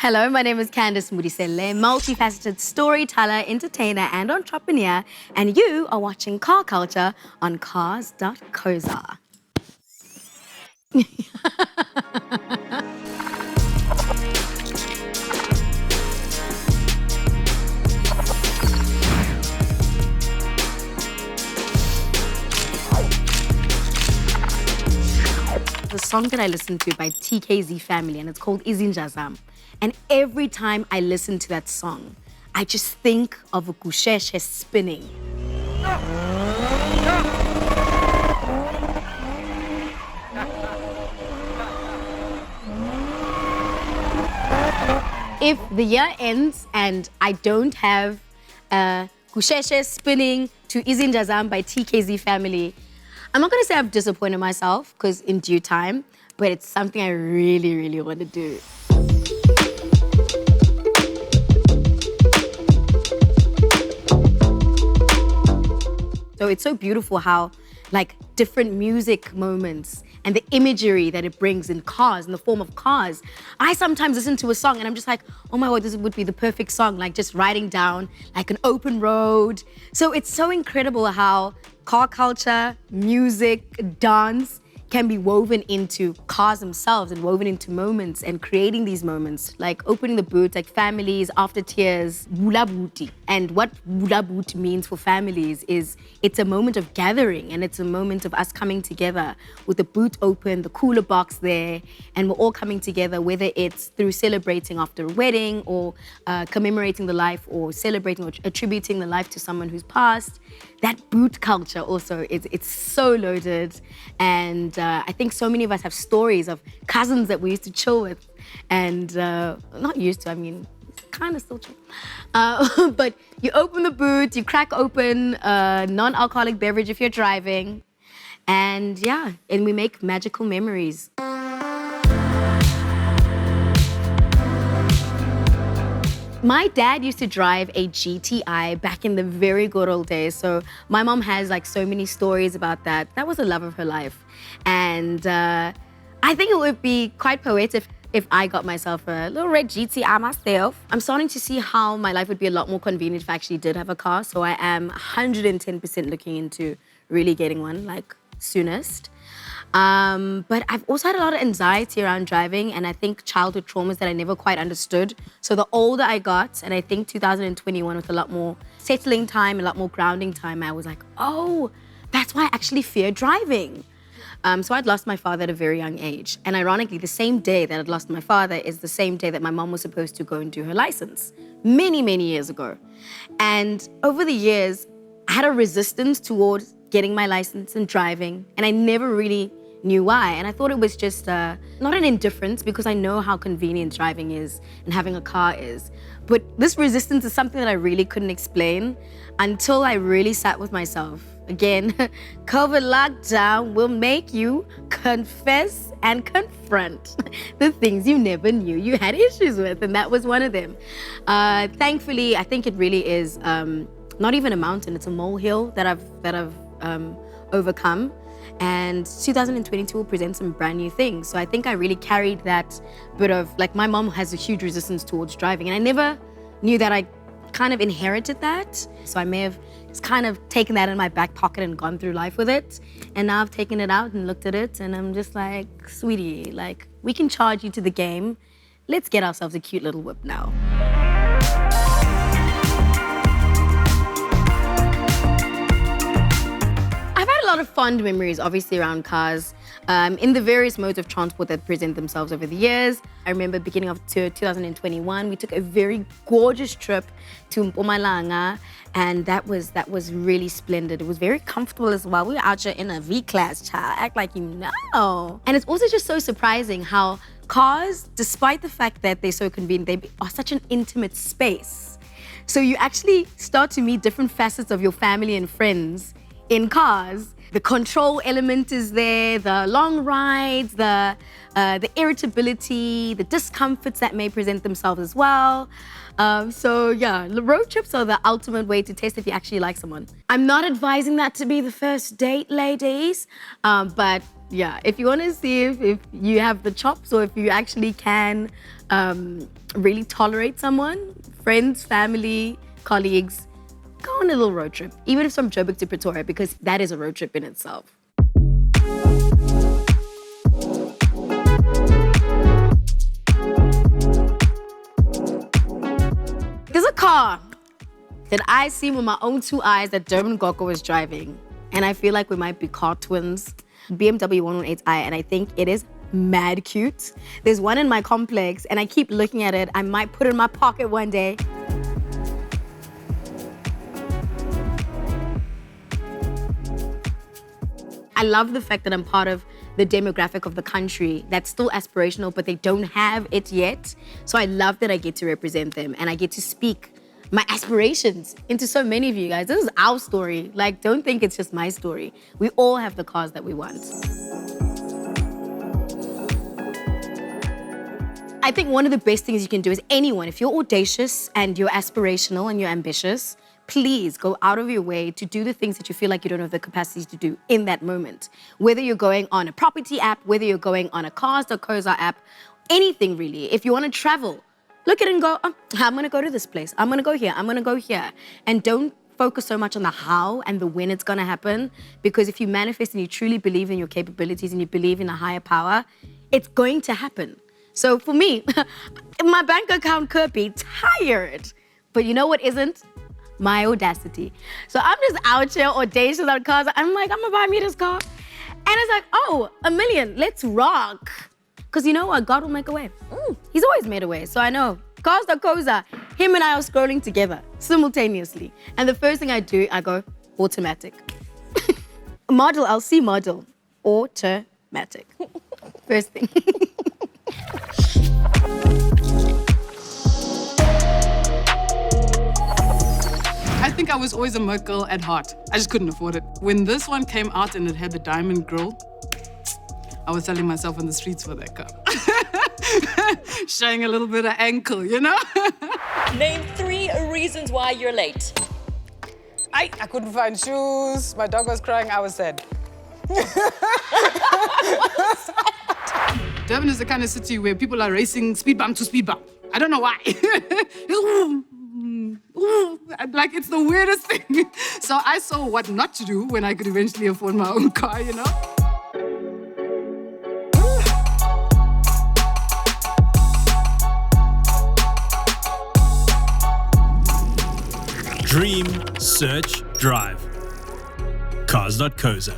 Hello, my name is Candice Modiselle, multifaceted storyteller, entertainer, and entrepreneur, and you are watching Car Culture on Cars.co.za. The song that I listen to by TKZ Family, and it's called Izinjazam. And every time I listen to that song, I just think of a kusheshe spinning. If the year ends and I don't have kusheshe spinning to Izinjazam by TKZ Family, I'm not gonna say I've disappointed myself, because in due time, but it's something I really, really want to do. So it's so beautiful how, like, different music moments and the imagery that it brings in cars, in the form of cars. I sometimes listen to a song and I'm just like, oh my God, this would be the perfect song, like just riding down like an open road. So it's so incredible how car culture, music, dance can be woven into cars themselves and woven into moments and creating these moments, like opening the boot, like families, after tears, bula booty. And what bula boot means for families is it's a moment of gathering and it's a moment of us coming together with the boot open, the cooler box there, and we're all coming together, whether it's through celebrating after a wedding or commemorating the life or celebrating or attributing the life to someone who's passed. That boot culture also, it's so loaded. And I think so many of us have stories of cousins that we used to chill with. And not used to, I mean, kind of still chill. But you open the boot, you crack open a non-alcoholic beverage if you're driving. And yeah, and we make magical memories. My dad used to drive a GTI back in the very good old days. So my mom has like so many stories about that. That was the love of her life. And I think it would be quite poetic if I got myself a little red GTI myself. I'm starting to see how my life would be a lot more convenient if I actually did have a car. So I am 110% looking into really getting one, like soonest. But I've also had a lot of anxiety around driving, and I think childhood traumas that I never quite understood. So the older I got, and I think 2021 with a lot more settling time, a lot more grounding time, I was like, oh, that's why I actually fear driving. So I'd lost my father at a very young age. And ironically, the same day that I'd lost my father is the same day that my mom was supposed to go and do her license, many, many years ago. And over the years, I had a resistance towards getting my license and driving, and I never really knew why. And I thought it was just not an indifference, because I know how convenient driving is and having a car is. But this resistance is something that I really couldn't explain until I really sat with myself. Again, COVID lockdown will make you confess and confront the things you never knew you had issues with, and that was one of them. Thankfully, I think it really is not even a mountain, it's a molehill that I've overcome. And 2022 will present some brand new things. So I think I really carried that bit of, like, my mom has a huge resistance towards driving, and I never knew that I kind of inherited that. So I may have just kind of taken that in my back pocket and gone through life with it. And now I've taken it out and looked at it, and I'm just like, sweetie, like, we can charge you to the game. Let's get ourselves a cute little whip now. A lot of fond memories, obviously, around cars in the various modes of transport that present themselves over the years. I remember beginning of 2021, we took a very gorgeous trip to Mpumalanga, and that was really splendid. It was very comfortable as well. We were out here in a V-Class, child, act like you know. And it's also just so surprising how cars, despite the fact that they're so convenient, they are such an intimate space. So you actually start to meet different facets of your family and friends in cars. The control element is there, the long rides, the irritability, the discomforts that may present themselves as well. So yeah, road trips are the ultimate way to test if you actually like someone. I'm not advising that to be the first date, ladies, but Yeah, if you want to see if you have the chops or if you actually can really tolerate someone, friends, family, colleagues, go on a little road trip, even if it's from Joburg to Pretoria, because that is a road trip in itself. There's a car that I see with my own two eyes that Durban GOGO is driving, and I feel like we might be car twins. BMW 118i, and I think it is mad cute. There's one in my complex, and I keep looking at it. I might put it in my pocket one day. I love the fact that I'm part of the demographic of the country that's still aspirational, but they don't have it yet. So I love that I get to represent them and I get to speak my aspirations into so many of you guys. This is our story. Like, don't think it's just my story. We all have the cars that we want. I think one of the best things you can do is anyone, if you're audacious and you're aspirational and you're ambitious, please go out of your way to do the things that you feel like you don't have the capacity to do in that moment. Whether you're going on a property app, whether you're going on a Cars.co.za app, anything really. If you want to travel, look at it and go, oh, I'm going to go to this place. I'm going to go here. I'm going to go here. And don't focus so much on the how and the when it's going to happen. Because if you manifest and you truly believe in your capabilities and you believe in a higher power, it's going to happen. So for me, my bank account could be tired. But you know what isn't? My audacity. So I'm just out here audacious on cars. I'm like, I'm going to buy me this car. And it's like, oh, $1 million. Let's rock. Because you know what? God will make a way. He's always made a way. So I know. Cars.co.za, him and I are scrolling together simultaneously. And the first thing I do, I go automatic. Model, I'll see model. Automatic. First thing. I think I was always a Merc girl at heart. I just couldn't afford it. When this one came out and it had the diamond grille, I was selling myself on the streets for that car. Showing a little bit of ankle, you know? Name 3 reasons why you're late. I couldn't find shoes. My dog was crying. I was sad. Durban is the kind of city where people are racing speed bump to speed bump. I don't know why. Like, it's the weirdest thing. So I saw what not to do when I could eventually afford my own car, you know? Dream, search, drive. Cars.co.za.